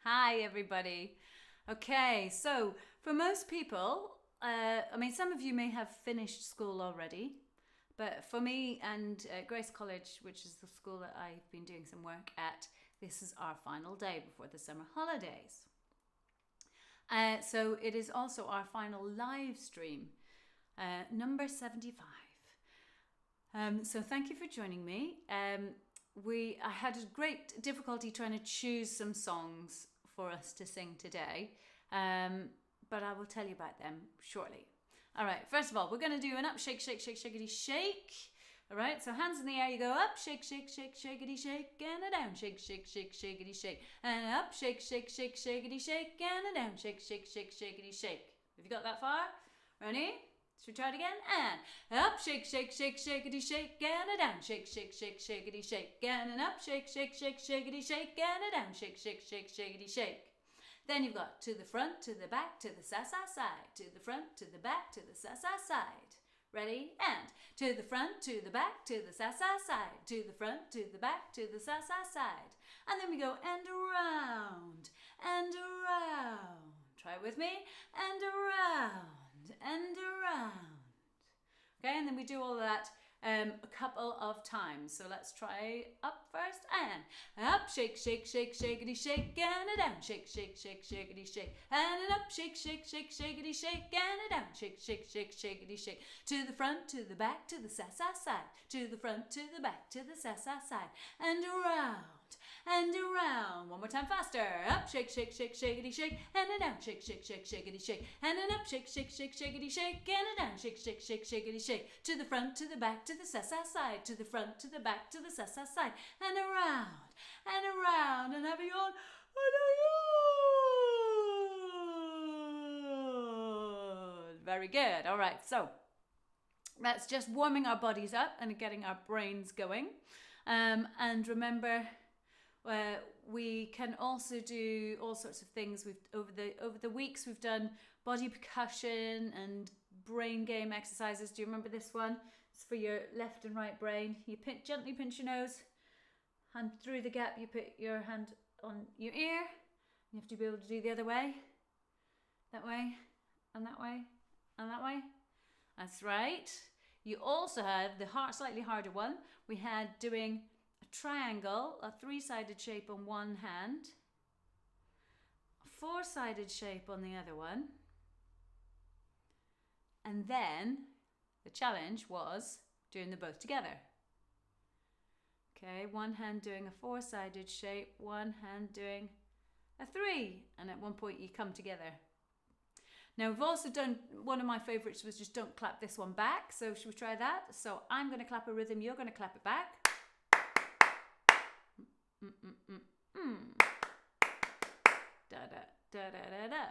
Hi, everybody. Okay, so for most people, some of you may have finished school already, but for me and Grace College, which is the school that I've been doing some work at, this is our final day before the summer holidays. So it is also our final live stream, number 75. So thank you for joining me. I had a great difficulty trying to choose some songs for us to sing today, but I will tell you about them shortly. All right, first of all, we're going to do an up, shake, shake, shake, shakety, shake. All right, so hands in the air, you go up, shake, shake, shake, shakety, shake, and a down, shake, shake, shake, shakety, shake, and up, shake, shake, shake, shakety, shake, and a down, shake, shake, shake, shakety, shake. Have you got that far? Ready? Should we try it again? And up, shake, shake, shake, shakety, shake, and a down, shake, shake, shake, shakety, shake, and an up, shake, shake, shake, shakety, shake, and a down, shake, shake, shake, shakety, shake. Then you've got to the front, to the back, to the sa-sa side, to the front, to the back, to the sa-sa side. Ready? And to the front, to the back, to the sa-sa side, to the front, to the back, to the sa-sa side. And then we go and around, and around. Try it with me. And around, and around. Okay, and then we do all of that a couple of times. So let's try up first. And up, shake, shake, shake, shakety, shake, and a down, shake, shake, shake, shakety, shake, and an up, shake, shake, shake, shakety, shake, and a down, shake, shake, shake, shakety, shake. To the front, to the back, to the sa-sa side, to the front, to the back, to the sa-sa side, and around. And around. One more time faster. Up, shake, shake, shake, shakety, shake, and a down, shake, shake, shake, shakety, shake, and an up, shake, shake, shake, shakety, shake, and a down, shake, shake, shake, shakety, shake. To the front, to the back, to the sa-sa side, to the front, to the back, to the sa-sa side, and around, and have you on, and very good. All right, so that's just warming our bodies up and getting our brains going. And remember, we can also do all sorts of things. Over the weeks we've done body percussion and brain game exercises. Do you remember this one? It's for your left and right brain. You gently pinch your nose, hand through the gap. You put your hand on your ear. You have to be able to do the other way, that way, and that way, and that way. That's right. You also had the slightly harder one. We had doing a triangle, a three-sided shape on one hand, a four-sided shape on the other one, and then the challenge was doing them both together. Okay, one hand doing a four-sided shape, one hand doing a three, and at one point you come together. Now we've also done, one of my favourites was just don't clap this one back, so should we try that? So I'm going to clap a rhythm, you're going to clap it back. Da da da da da da.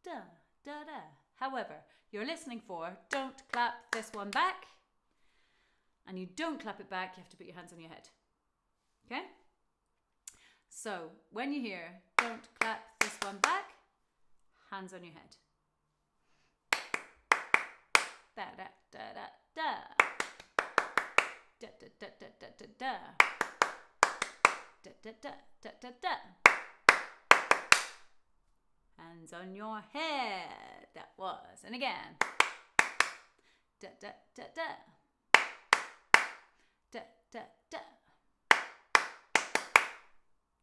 Da da da. However, you're listening for don't clap this one back, and you don't clap it back, you have to put your hands on your head. Okay? So when you hear don't clap this one back, hands on your head. Da da da da da. Da da da da da da da. Da da da da da da. Hands on your head. That was. And again. Da da da da. Da da da.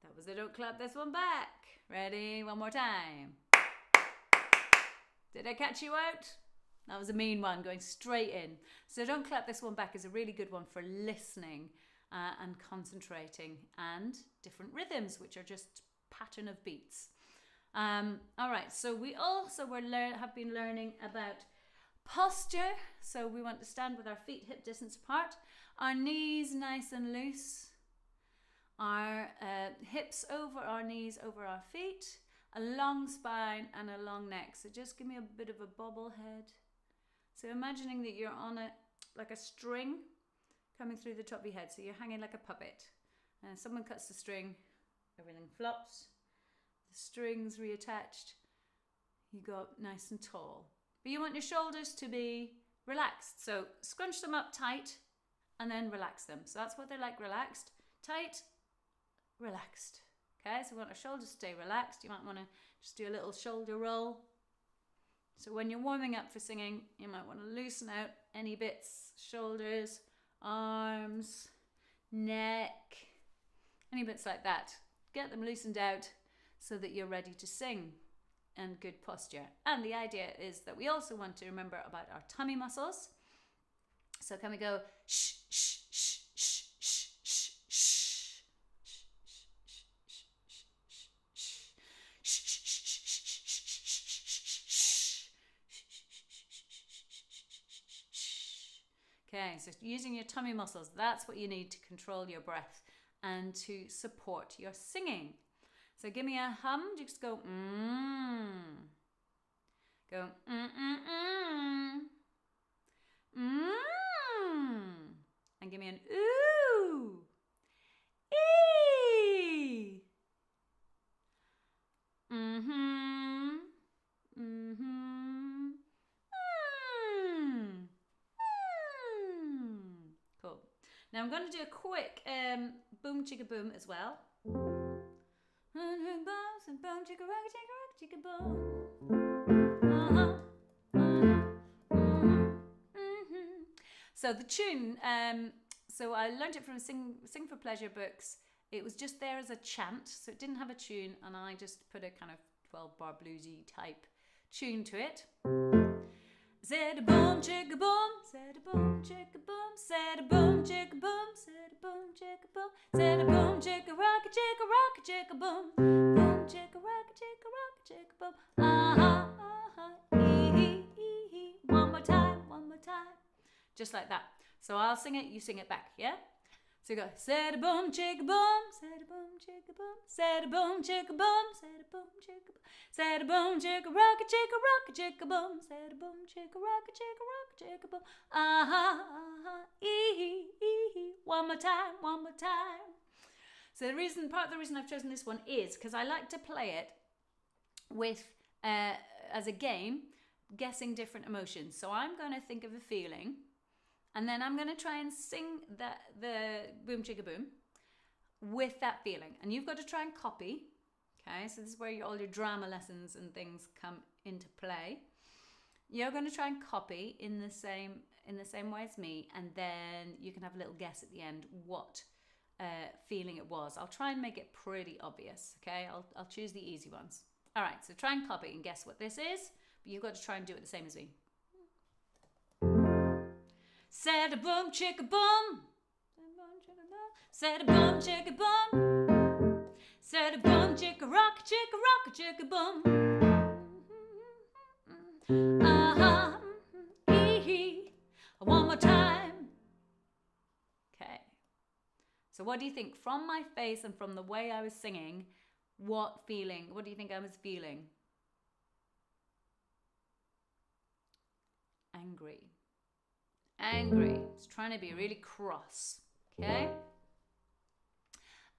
That was the don't clap this one back. Ready? One more time. Did I catch you out? That was a mean one, going straight in. So don't clap this one back is a really good one for listening and concentrating, and different rhythms, which are just pattern of beats. All right, so we also have been learning about posture. So we want to stand with our feet hip distance apart, our knees nice and loose, our hips over our knees, over our feet, a long spine and a long neck. So just give me a bit of a bobble head. So imagining that you're on like a string coming through the top of your head. So you're hanging like a puppet. And someone cuts the string, everything flops. The string's reattached. You go up nice and tall. But you want your shoulders to be relaxed. So scrunch them up tight and then relax them. So that's what they're like, relaxed, tight, relaxed. Okay, so we want our shoulders to stay relaxed. You might want to just do a little shoulder roll. So when you're warming up for singing, you might want to loosen out any bits, shoulders, arms, neck, any bits like that. Get them loosened out so that you're ready to sing and good posture. And the idea is that we also want to remember about our tummy muscles. So can we go shh, shh, shh, shh, shh, shh, shh. Okay, so using your tummy muscles, that's what you need to control your breath and to support your singing. So give me a hum, just go Go and give me an ooh, ee, Cool. Now I'm going to do a quick boom chicka boom as well. Boom chicka rock chicka boom. So the tune, so I learned it from Sing for Pleasure books. It was just there as a chant, so it didn't have a tune, and I just put a kind of 12-bar bluesy type tune to it. Said a boom chicka boom, said a boom chicka boom, said a boom chicka boom, said a boom chicka boom, said a boom chicka rock chicka boom, boom chicka rock chicka boom. Ee. One more time. Just like that. So I'll sing it, you sing it back, yeah? So you go, said a boom chicka boom, said a boom chicka boom, said a boom chicka boom, said a boom chicka boom, said a boom chicka rock chicka boom, said a boom chicka rock chicka boom. Ee. One more time. So part of the reason I've chosen this one is because I like to play it with as a game, guessing different emotions. So I'm going to think of a feeling, and then I'm going to try and sing the boom chicka boom with that feeling. And you've got to try and copy. Okay, so this is where all your drama lessons and things come into play. You're going to try and copy in the same way as me, and then you can have a little guess at the end what feeling it was. I'll try and make it pretty obvious. Okay, I'll choose the easy ones. All right, so try and copy and guess what this is, but you've got to try and do it the same as me. Said a boom chicka boom, said a boom chicka boom, said a boom chicka rock chicka boom. One more time. Okay. So what do you think from my face and from the way I was singing? What do you think I was feeling? Angry. It's trying to be really cross. Okay?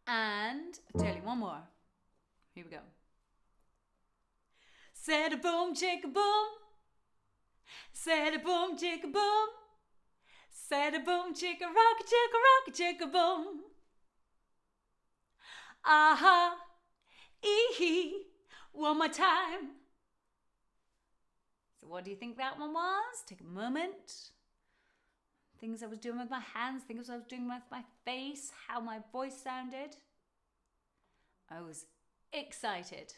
And I'll tell you one more. Here we go. Said a boom chicka boom. Said a boom chicka boom. Said a boom chicka rock chicka boom. Ee. One more time. So what do you think that one was? Take a moment. Things I was doing with my hands, things I was doing with my face, how my voice sounded. I was excited,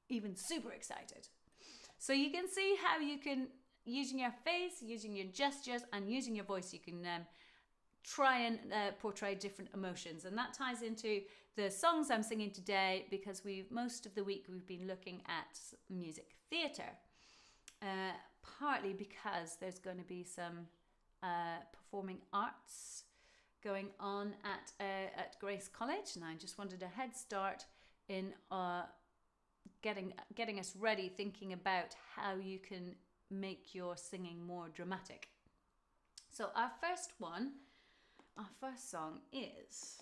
even super excited. So you can see how you can, using your face, using your gestures, and using your voice, you can try and portray different emotions. And that ties into the songs I'm singing today, because most of the week we've been looking at music theatre. Partly because there's going to be some performing arts going on at Grace College, and I just wanted a head start in getting us ready, thinking about how you can make your singing more dramatic. So our first song is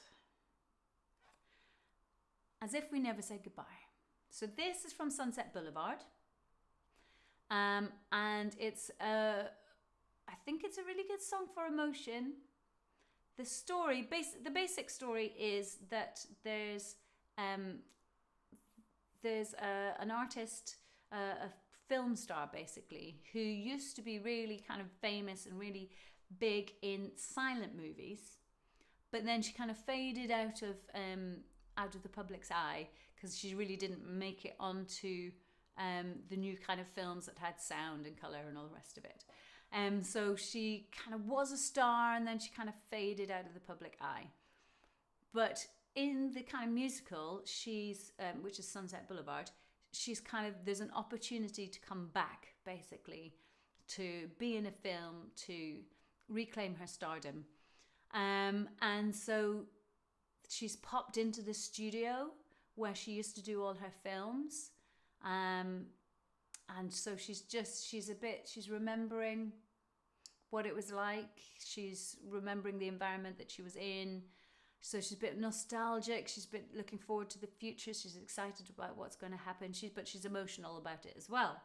As If We Never Said Goodbye. So this is from Sunset Boulevard, and it's I think it's a really good song for emotion. The basic story is that there's there's an artist, a film star basically, who used to be really kind of famous and really big in silent movies, but then she kind of faded out of the public's eye because she really didn't make it onto the new kind of films that had sound and color and all the rest of it. So she kind of was a star, and then she kind of faded out of the public eye. But in the kind of musical, she's which is Sunset Boulevard, she's kind of, there's an opportunity to come back, basically, to be in a film, to reclaim her stardom. And so she's popped into the studio where she used to do all her films. And so she's remembering what it was like. She's remembering the environment that she was in. So she's a bit nostalgic. She's a bit looking forward to the future. She's excited about what's going to happen. But she's emotional about it as well.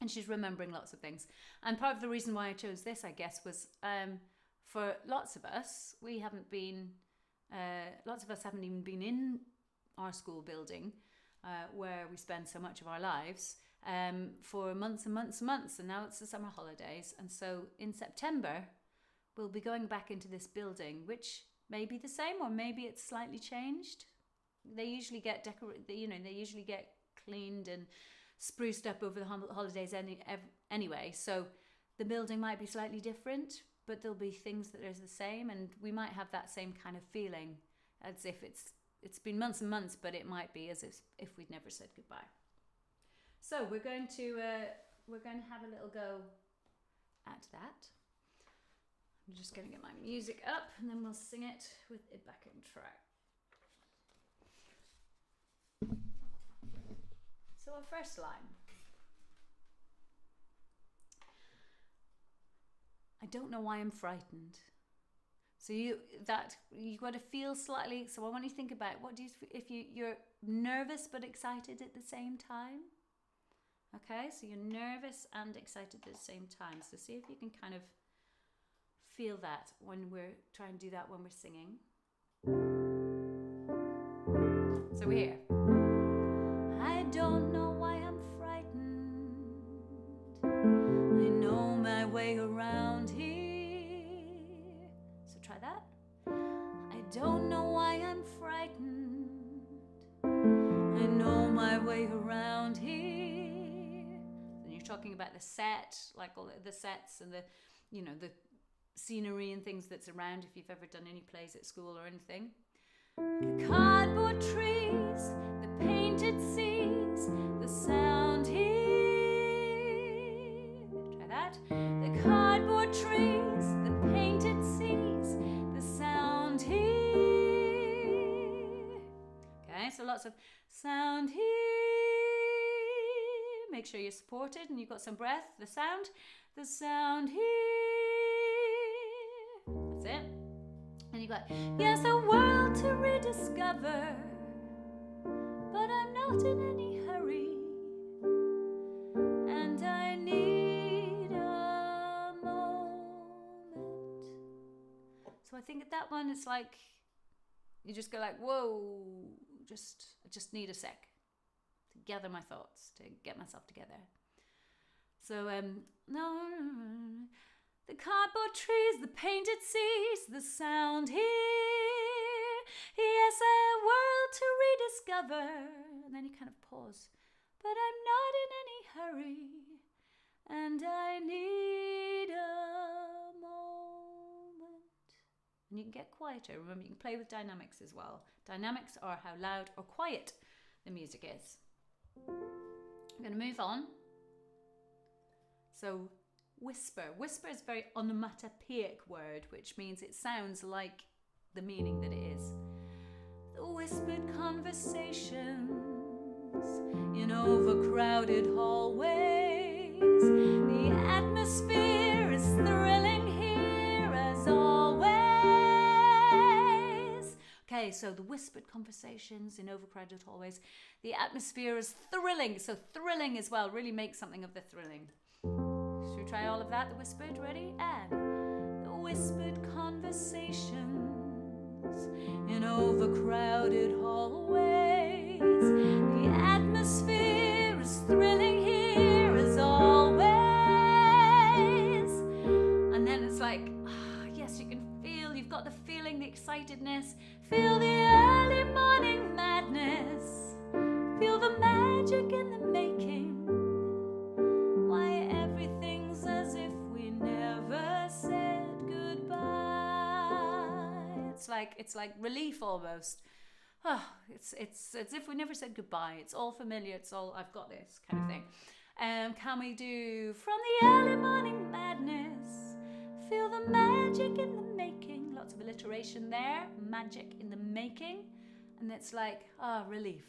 And she's remembering lots of things. And part of the reason why I chose this, I guess, was for lots of us, lots of us haven't even been in our school building where we spend so much of our lives for months and months and months. And now it's the summer holidays. And so in September, we'll be going back into this building, which may be the same, or maybe it's slightly changed. They usually get they usually get cleaned and spruced up over the holidays anyway. So the building might be slightly different, but there'll be things that are the same, and we might have that same kind of feeling as if it's been months and months, but it might be as if we'd never said goodbye. So we're going to have a little go at that. I'm just going to get my music up, and then we'll sing it with a backing track. So our first line. I don't know why I'm frightened. So you got to feel slightly. So I want you to think about if you're nervous but excited at the same time. Okay, so you're nervous and excited at the same time. So see if you can kind of feel that when we're trying to do that when we're singing. So we're here. I don't know why I'm frightened. I know my way around here. So try that. I don't know why I'm frightened. I know my way around here. And you're talking about the set, like all the sets and the scenery and things that's around, if you've ever done any plays at school or anything. The cardboard trees, the painted seas, the sound here. Try that. The cardboard trees, the painted seas, the sound here. Okay, so lots of sound here. Make sure you're supported and you've got some breath. The sound here. That's it. And you got, yes, a world to rediscover, but I'm not in any hurry, and I need a moment. So I think at that one, it's like, you just go like, whoa, I just need a sec to gather my thoughts, to get myself together. So, no. The cardboard trees, the painted seas, the sound here. Yes, a world to rediscover. And then you kind of pause. But I'm not in any hurry, and I need a moment. And you can get quieter. Remember, you can play with dynamics as well. Dynamics are how loud or quiet the music is. I'm going to move on. So, whisper. Whisper is a very onomatopoeic word, which means it sounds like the meaning that it is. The whispered conversations in overcrowded hallways. The atmosphere is thrilling here as always. Okay, so the whispered conversations in overcrowded hallways. The atmosphere is thrilling. So thrilling as well really makes something of the thrilling. Should we try all of that? The whispered, ready? And the whispered conversations in overcrowded hallways. The atmosphere is thrilling here as always. And then it's like, yes, you can feel, you've got the feeling, the excitedness. Feel the early morning madness. Feel the magic in the making. Why everything's as if we never said goodbye. It's like relief almost. Oh, it's as if we never said goodbye. It's all familiar. It's all, I've got this kind of thing. Can we do from the early morning madness? Feel the magic in the making. Lots of alliteration there. Magic in the making. And it's like, relief.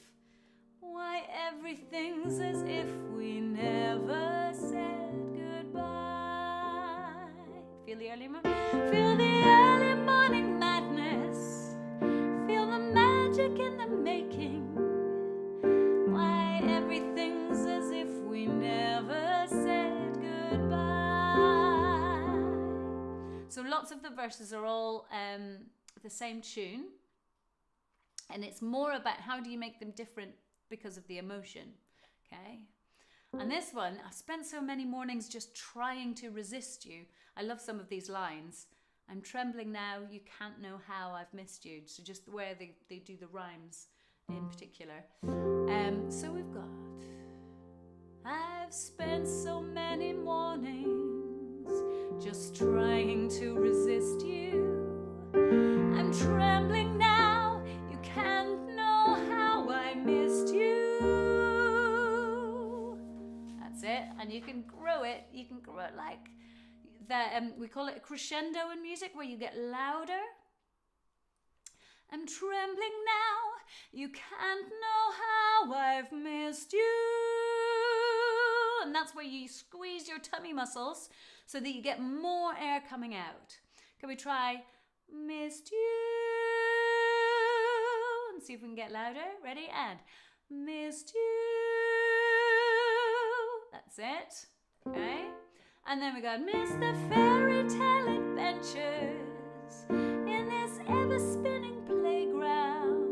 Why everything's as if we never said goodbye. Feel the early morning madness. Feel the magic in the making. Why everything's as if we never said goodbye. So lots of the verses are all the same tune, and it's more about how do you make them different because of the emotion, okay? And this one, I've spent so many mornings just trying to resist you. I love some of these lines. I'm trembling now, you can't know how I've missed you. So just the way they do the rhymes in particular. So we've got, I've spent so many mornings just trying to resist you. I'm trembling now, you can't know how I missed you. That's it. And you can grow it like that. We call it a crescendo in music, where you get louder. I'm trembling now, you can't know how I've missed you. And that's where you squeeze your tummy muscles so that you get more air coming out. Can we try missed you? And see if we can get louder. Ready? And missed you. That's it. Okay. And then we go, miss the fairy tale adventures in this ever-spinning playground.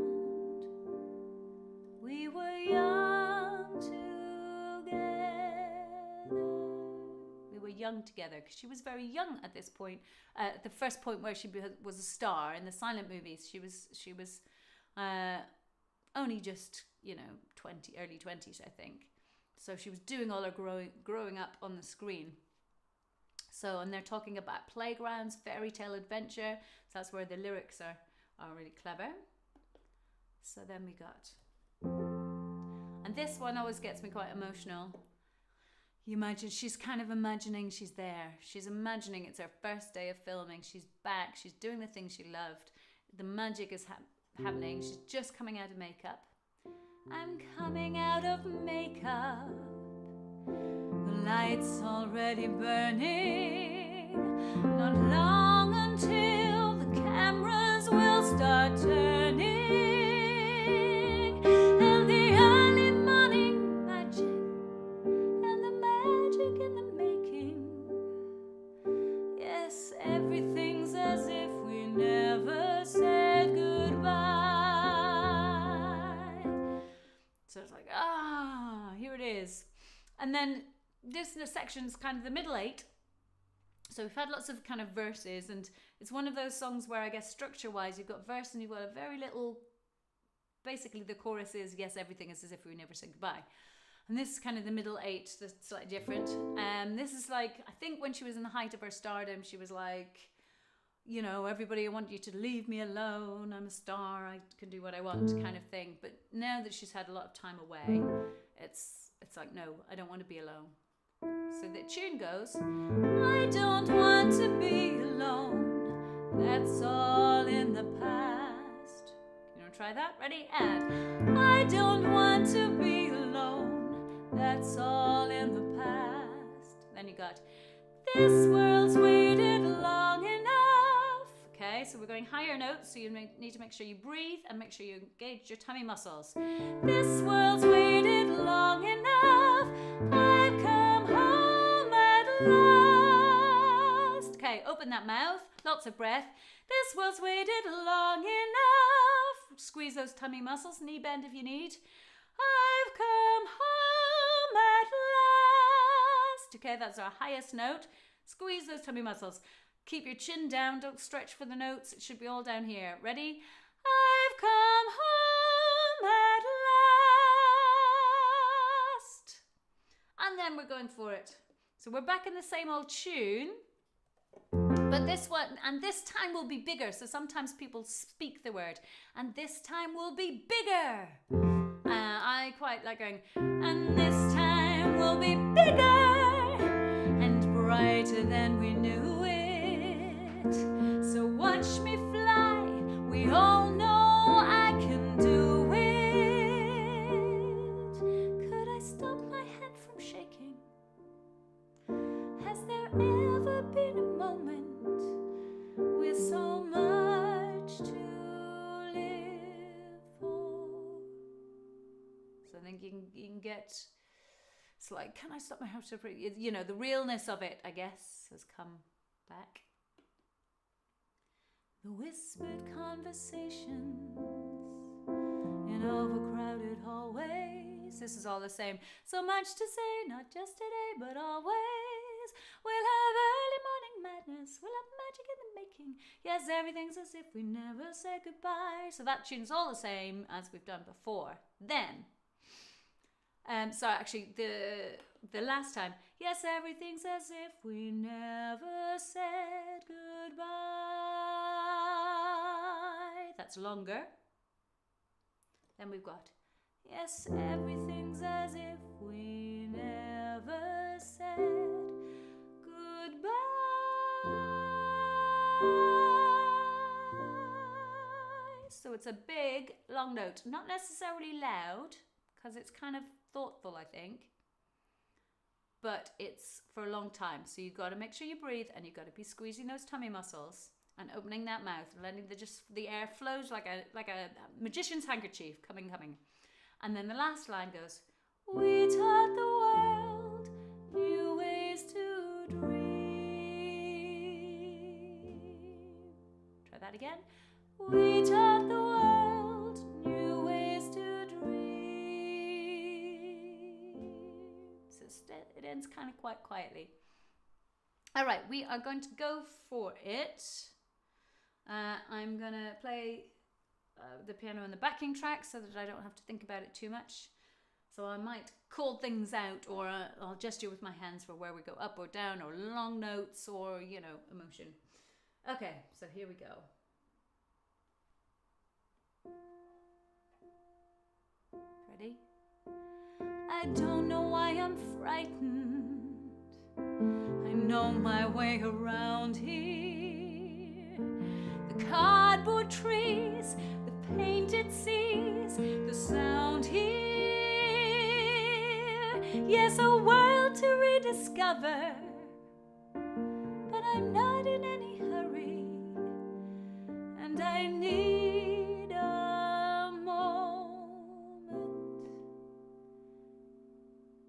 We were young together. We were young together because she was very young at this point. At the first point where she was a star in the silent movies, she was only just, 20, early 20s, I think. So she was doing all her growing up on the screen. So, and they're talking about playgrounds, fairy tale adventure. So that's where the lyrics are really clever. So then we got, and this one always gets me quite emotional. You imagine, she's kind of imagining she's there. She's imagining it's her first day of filming. She's back. She's doing the thing she loved. The magic is happening. She's just coming out of makeup. I'm coming out of makeup. The light's already burning. Not long until the cameras will start turning. And the early morning magic, and the magic in the making. Yes, everything's as if we never said goodbye. So it's like, here it is. And then this section is kind of the middle eight. So we've had lots of kind of verses, and it's one of those songs where I guess structure-wise you've got verse and you've got a very little, basically the chorus is, yes, everything is as if we never said goodbye. And this is kind of the middle eight, that's slightly different. This is like, I think when she was in the height of her stardom, she was like, everybody, I want you to leave me alone. I'm a star, I can do what I want kind of thing. But now that she's had a lot of time away, it's like, no, I don't want to be alone. So the tune goes, I don't want to be alone. That's all in the past. You want to try that? Ready? And I don't want to be alone. That's all in the past. Then you got, this world's waited long enough. Okay, so we're going higher notes, so you need to make sure you breathe and make sure you engage your tummy muscles. This world's waited long enough. I've come home at last. Okay, open that mouth, lots of breath. This world's waited long enough. those tummy muscles. Knee bend if you need. I've come home at last. Okay, that's our highest note. Squeeze those tummy muscles. Keep your chin down. Don't stretch for the notes. It should be all down here. Ready? I've come home at last. And then we're going for it. So we're back in the same old tune. But this one, and this time will be bigger. So sometimes people speak the word. And this time will be bigger. I quite like going, and this time will be bigger and brighter than we knew it. So watch me fly. We all know I can do it. Could I stop my head from shaking? Has there ever been a moment with so much to live for? So I think you can get, it's like, can I stop my heart from shaking? You know, the realness of it, I guess, has come back. The whispered conversations in overcrowded hallways. This is all the same. So much to say, not just today, but always. We'll have early morning madness. We'll have magic in the making. Yes, everything's as if we never said goodbye. So that tune's all the same as we've done before. Then, so actually the last time. Yes, everything's as if we never said goodbye. That's longer. Then we've got, yes, everything's as if we never said goodbye. So it's a big, long note. Not necessarily loud, because it's kind of thoughtful, I think. But it's for a long time. So you've got to make sure you breathe, and you've got to be squeezing those tummy muscles and opening that mouth and letting the air flows like a magician's handkerchief, coming. And then the last line goes, we taught the world new ways to dream. Try that again. We taught the world new ways to dream. So it ends kind of quite quietly. All right, we are going to go for it. I'm going to play the piano in the backing track so that I don't have to think about it too much. So I might call things out, or I'll gesture with my hands for where we go up or down, or long notes, or, you know, emotion. Okay, so here we go. Ready? I don't know why I'm frightened. I know my way around here. The cardboard trees, the painted seas, the sound here. Yes, a world to rediscover. But I'm not in any hurry, and I need a moment.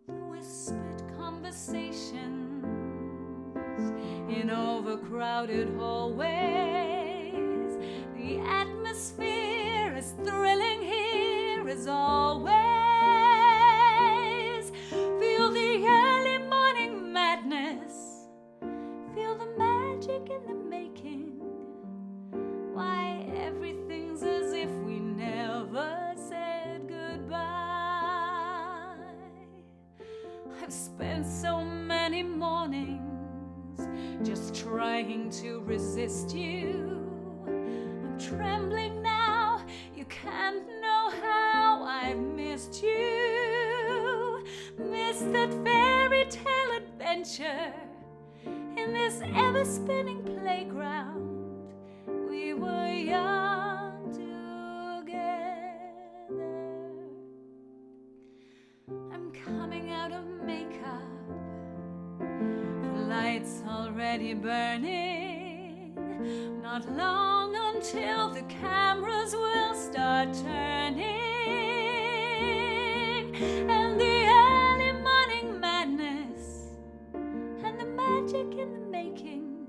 The whispered conversations in overcrowded hallways. The atmosphere is thrilling here as always. Feel the early morning madness. Feel the magic in the making. Why, everything's as if we never said goodbye. I've spent so many mornings just trying to resist you. I'm trembling now, you can't know how I've missed you. Missed that fairy tale adventure in this ever-spinning playground. We were young together. I'm coming out of makeup. Lights already burning. Not long until the cameras will start turning. And the early morning madness and the magic in the making.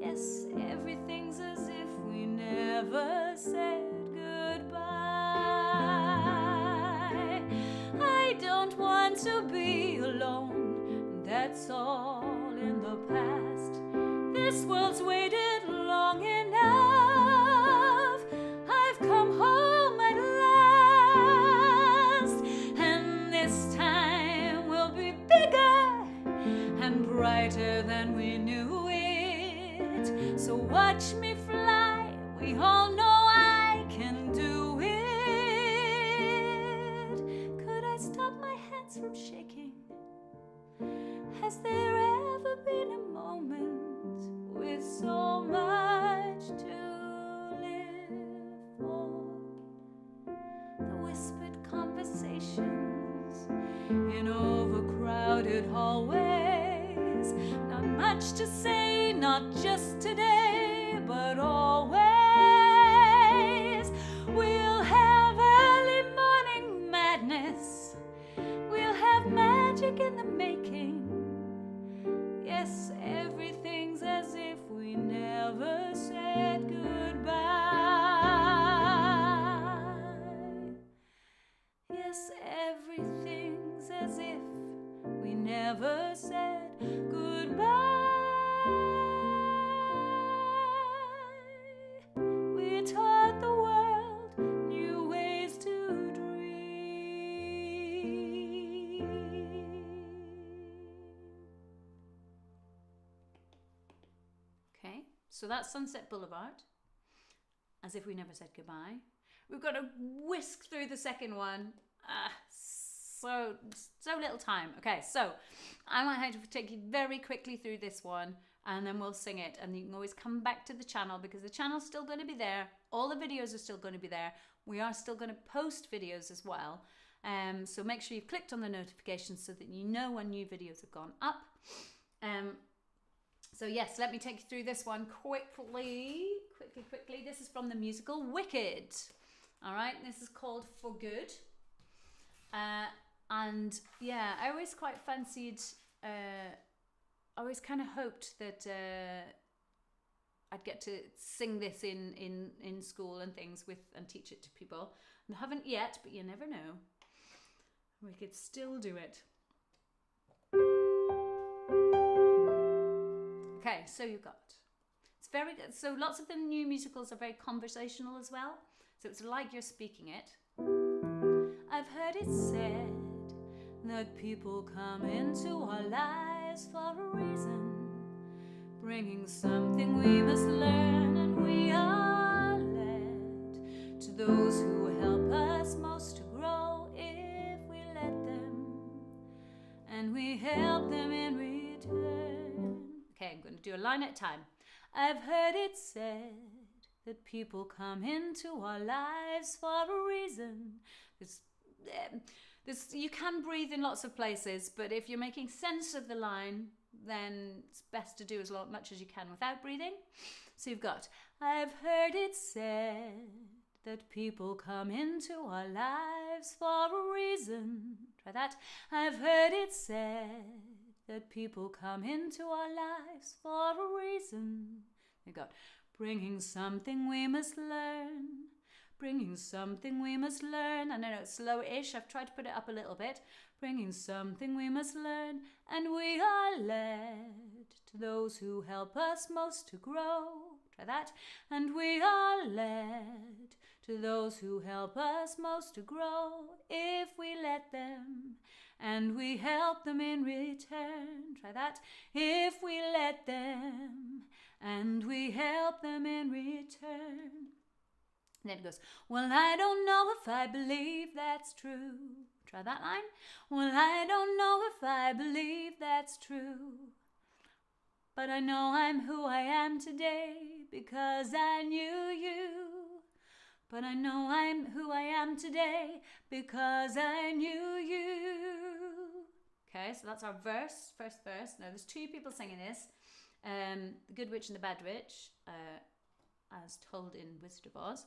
Yes, everything's as if we never said goodbye. all in the past. This world's waited long enough. I've come home at last, and this time will be bigger and brighter than we knew it. So watch me fly, we all know I can do it. Could I stop my hands from shaking? Has there ever been a moment with so much to live for? The whispered conversations in overcrowded hallways. Not much to say, not just today, but always. We'll have early morning madness. We'll have magic in the making. Yes, everything's as if we never said goodbye. Yes, everything's as if we never said goodbye. We taught the world new ways to dream. Okay, so that's Sunset Boulevard, as if we never said goodbye. We've got to whisk through the second one. So little time. Okay, so I might have to take you very quickly through this one, and then we'll sing it. And you can always come back to the channel, because the channel's still going to be there. All the videos are still going to be there. We are still going to post videos as well. So make sure you've clicked on the notifications so that you know when new videos have gone up. So yes, let me take you through this one quickly. This is from the musical Wicked. All right, this is called For Good. And yeah, I always quite fancied, I always kind of hoped that I'd get to sing this in school and things and teach it to people. And I haven't yet, but you never know. We could still do it. Okay, so you've got, it's very good. So lots of the new musicals are very conversational as well. So it's like you're speaking it. I've heard it said that people come into our lives for a reason, bringing something we must learn, and we are led to those who help us most to grow if we let them, and we help them in return. Okay, I'm going to do a line at a time. I've heard it said that people come into our lives for a reason. You can breathe in lots of places, but if you're making sense of the line, then it's best to do as much as you can without breathing. So you've got, I've heard it said that people come into our lives for a reason. Try that. I've heard it said that people come into our lives for a reason. You've got, bringing something we must learn. Bringing something we must learn. I know it's slow-ish. I've tried to put it up a little bit. Bringing something we must learn. And we are led to those who help us most to grow. Try that. And we are led to those who help us most to grow if we let them. And we help them in return. Try that. If we let them. And we help them in return. And then it goes, well, I don't know if I believe that's true. Try that line. Well, I don't know if I believe that's true. But I know I'm who I am today because I knew you. But I know I'm who I am today because I knew you. Okay, so that's our verse, first verse. Now, there's two people singing this. The Good Witch and the Bad Witch. As told in Wizard of Oz.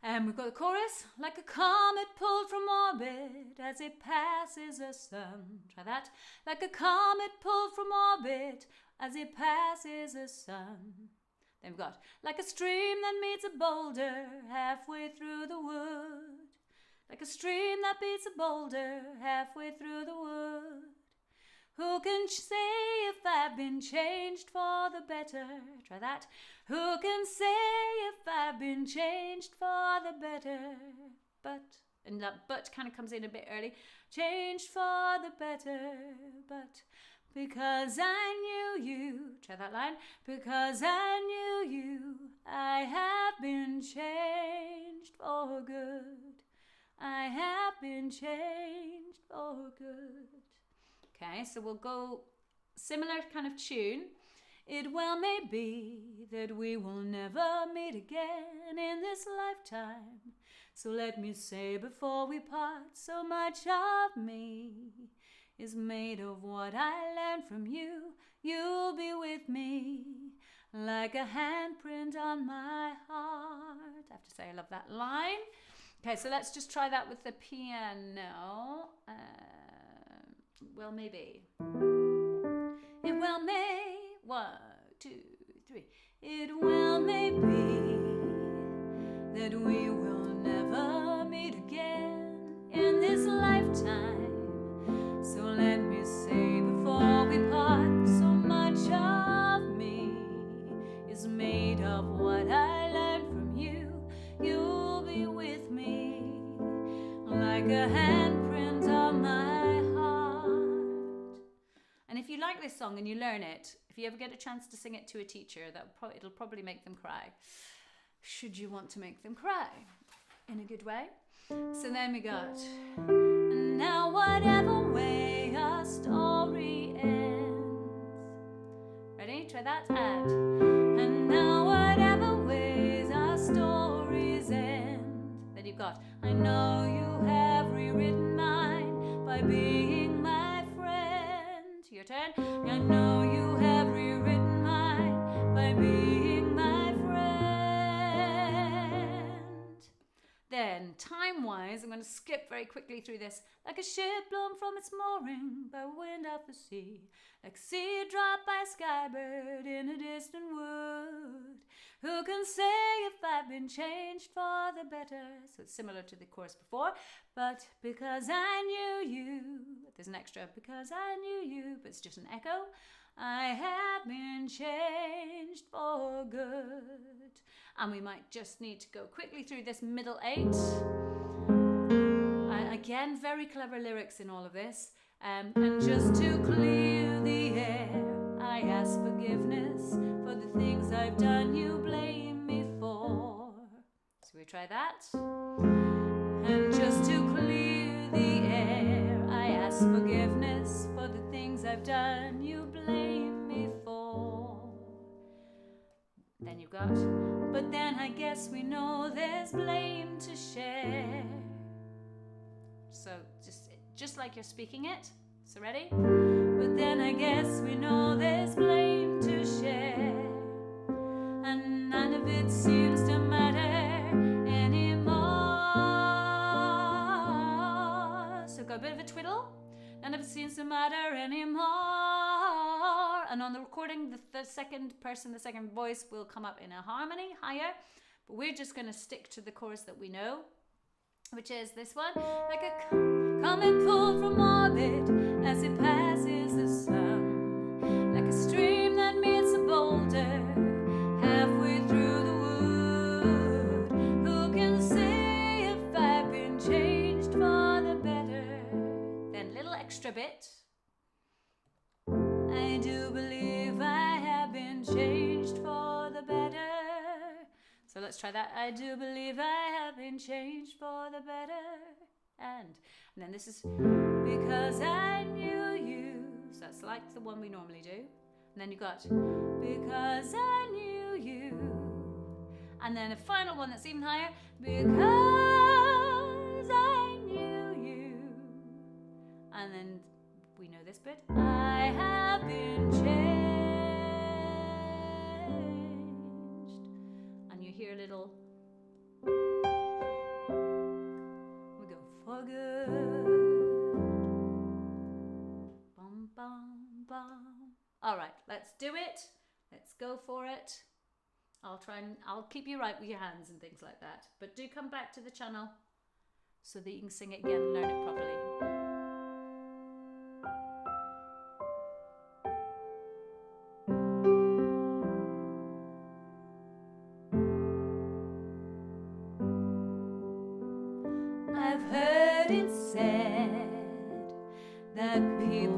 We've got the chorus. Like a comet pulled from orbit as it passes the sun. Try that. Like a comet pulled from orbit as it passes the sun. Then we've got like a stream that meets a boulder halfway through the wood. Like a stream that beats a boulder halfway through the wood. Who can say if I've been changed for the better? Try that. Who can say if I've been changed for the better? But, and that but kind of comes in a bit early. Changed for the better, but because I knew you. Try that line. Because I knew you, I have been changed for good. I have been changed for good. Okay, so we'll go similar kind of tune. It well may be that we will never meet again in this lifetime. So let me say before we part, so much of me is made of what I learned from you. You'll be with me like a handprint on my heart. I have to say I love that line. Okay, so let's just try that with the piano. Well, maybe. It well may. 1, 2, 3. It well may be that we will never meet again in this lifetime. So let me say before we part, so much of me is made of what I learned from you. You'll be with me like a handprint on my heart. And if you like this song and you learn it, if you ever get a chance to sing it to a teacher, it'll probably make them cry. Should you want to make them cry in a good way? So then we got, and now whatever way our story ends. Ready? Try that. And now whatever ways our stories end. Then you've got, I know you have rewritten mine by being my friend. Your turn. I know you have rewritten mine by being my friend. Then, time-wise, I'm going to skip very quickly through this. Like a ship blown from its mooring by wind of the sea, like a seed dropped by a skybird in a distant wood. Who can say if I've been changed for the better? So it's similar to the chorus before, but because I knew you, there's an extra because I knew you, but it's just an echo. I have been changed for good. And we might just need to go quickly through this middle 8. Again, very clever lyrics in all of this. And just to clear the air, I ask forgiveness for the things I've done you blame me for. So we try that. And just to clear the air, I ask forgiveness for the things I've done you blame me for. Then you've got, but then I guess we know there's blame to share. So just like you're speaking it. So ready? But then I guess we know there's blame to share, and none of it seems to matter anymore. So got a bit of a twiddle. None of it seems to matter anymore. And on the recording, the second person, the second voice will come up in a harmony higher. But we're just going to stick to the chorus that we know, which is this one. Like a comet pulled from orbit as it passes the sun, like a stream that meets a boulder halfway through the wood. Who can say if I've been changed for the better? Then little extra bit. I do believe I have been changed for the better. So let's try that. I do believe I have been changed for the better. And then this is because I knew you. So that's like the one we normally do. And then you got because I knew you. And then a final one that's even higher. Because I knew you. And then we know this bit. I have been changed. And you hear a little. We go for good. Bum, bum, bum. All right, let's do it. Let's go for it. I'll keep you right with your hands and things like that. But do come back to the channel so that you can sing it again and learn it properly.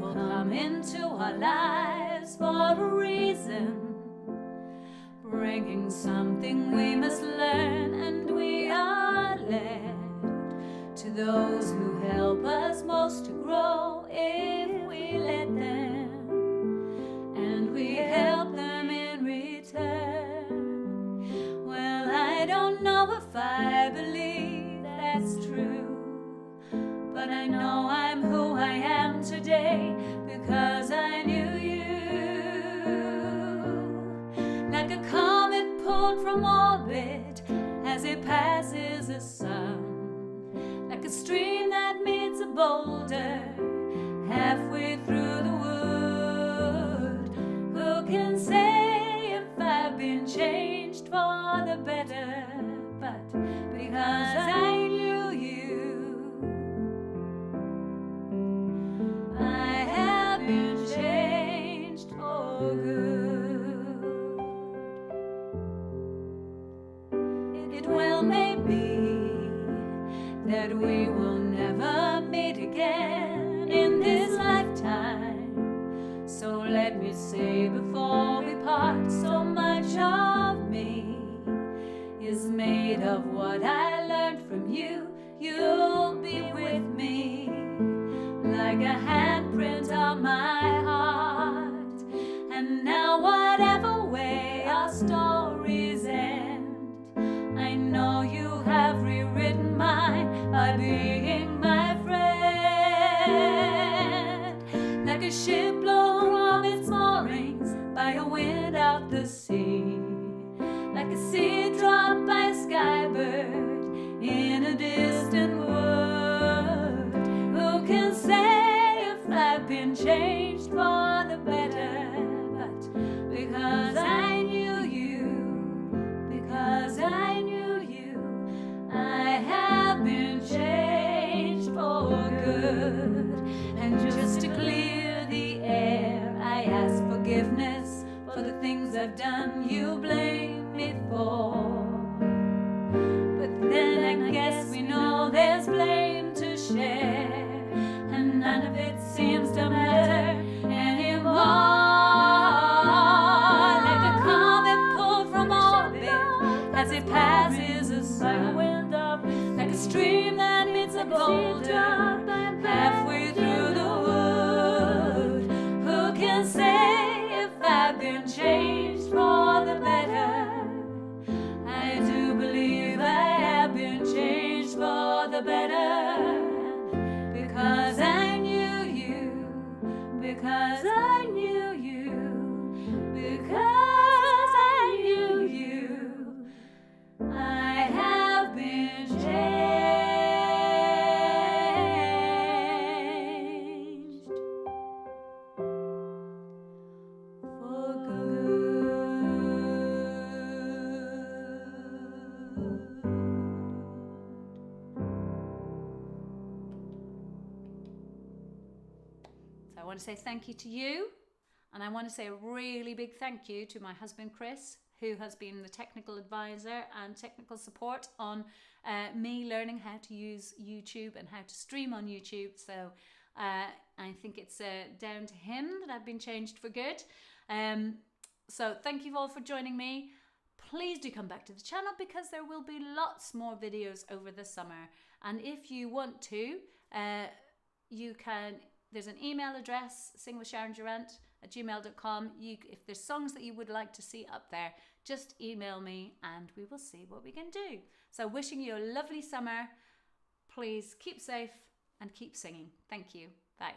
people come into our lives for a reason, bringing something we must learn, and we are led to those who help us most to grow if we let them, and we help them in return. Well, I don't know if I believe that's true, but I know I'm who I am today because I knew you. Like a comet pulled from orbit as it passes the sun, like a stream that meets a boulder halfway through the wood. Who can say if I've been changed for the better? But because I knew you, I have been changed for good. It well may be that we will never meet again in this lifetime, so let me say before we part, so much of me is made of what I learned from you. You'll be with me like a handprint on my heart, and now whatever way our stories end, I know you have rewritten mine by being my friend. Like a ship blown from its moorings by a wind out the sea, like a seed dropped by a skybird in a distant wood. Who can say if I've been changed for the better? But because I knew you, because I knew you, I have been changed for good. And just to clear the air, I ask forgiveness for the things I've done you blame me for. But then I guess we know there's blame to share, and none of it seems to matter anymore. Like a comet pulled from orbit as it passes the sun, like a stream that meets a boulder halfway through the wood. Who can say if I've been changed for the better? I do believe I have been changed for the better, because I knew you, because I knew you, because I knew you, I have been changed for good. So I want to say thank you to you, and I want to say a really big thank you to my husband Chris, who has been the technical advisor and technical support on me learning how to use YouTube and how to stream on YouTube. So I think it's down to him that I've been changed for good. So thank you all for joining me. Please do come back to the channel because there will be lots more videos over the summer. And if you want to, you can, there's an email address, singwithsharondurant@gmail.com. If there's songs that you would like to see up there, just email me and we will see what we can do. So wishing you a lovely summer. Please keep safe and keep singing. Thank you. Bye.